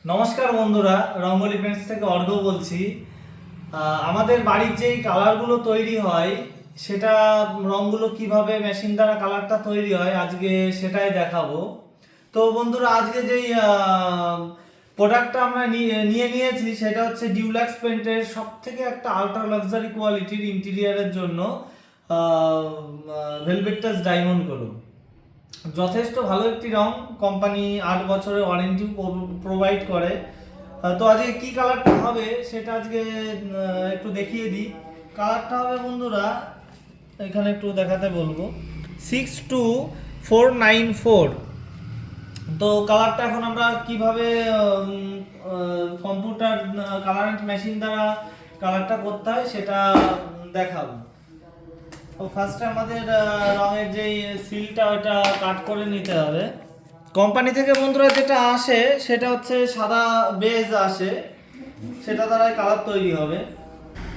নমস্কার বন্ধুরা, রঙ্গোলি পেন্টস থেকে অর্ঘ্য বলছি। আমাদের বাড়ির যেই কালারগুলো তৈরি হয় সেটা রঙগুলো কিভাবে মেশিন দ্বারা কালারটা তৈরি হয় আজকে সেটাই দেখাবো। তো বন্ধুরা, আজকে যেই প্রোডাক্টটা আমরা নিয়ে নিয়েছি সেটা হচ্ছে ডিউলাক্স পেন্টের সব থেকে একটা আল্ট্রা লাক্সারি কোয়ালিটির ইন্টেরিয়ারের জন্য ভেলভেট টাচ ডায়মন্ড কালার। যথেষ্ট ভালো একটি রং, কোম্পানি 8 বছরের ওয়ারেন্টি প্রোভাইড করে। তো আজকে কি কালারটা হবে সেটা আজকে একটু দেখিয়ে দিই। কালারটা হবে বন্ধুরা, এখানে একটু দেখাতে বলবো, 62494। তো কালারটা এখন আমরা কিভাবে কম্পিউটার কালারেন্ট মেশিন দ্বারা কালারটা করতে হয় সেটা দেখাবো। তো ফার্স্টে আমাদের রঙের যে সিলটা ওটা কাট করে নিতে হবে। কোম্পানি থেকে বন্ধুরা যেটা আসে সেটা হচ্ছে সাদা বেজ আসে, সেটা দ্বারাই কালার তৈরি হবে।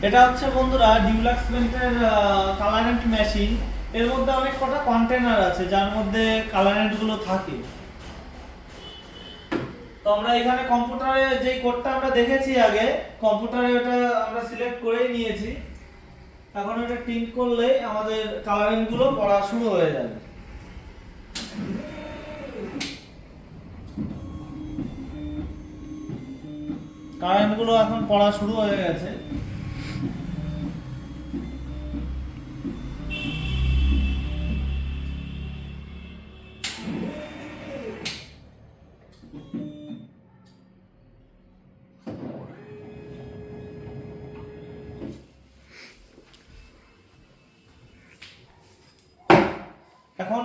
এটা হচ্ছে বন্ধুরা ডিউলাক্স পেন্টের কালারেন্ট মেশিন। এর মধ্যে অনেক কটা কন্টেনার আছে যার মধ্যে কালারেন্ট গুলো থাকে। তো আমরা এখানে কম্পিউটারে যে কোডটা আমরা দেখেছি আগে, কম্পিউটারে ওটা আমরা সিলেক্ট করেই নিয়েছি। এখন এটা প্রিন্ট করলে আমাদের কালারিং গুলো পড়া শুরু হয়ে যাবে। কালারিং গুলো এখন পড়া শুরু হয়ে গেছে। এখন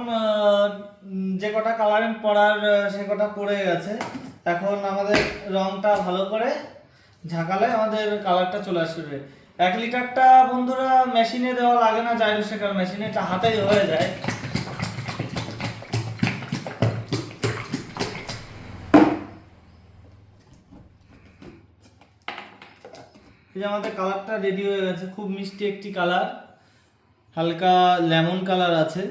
যে কটা কালারিং পড়ার সে কটা পড়ে গেছে। এখন আমাদের রংটা ভালো করে ঝাঁকালে আমাদের কালারটা চলে আসবে। 1 লিটারটা বন্ধুরা মেশিনে দেওয়া লাগে না, জাইরো শেকার মেশিনে, এটা হাতেই হয়ে যায়। এই যে আমাদের কালারটা রেডি হয়ে গেছে, খুব মিষ্টি একটি কালার, হালকা লেমন কালার আছে।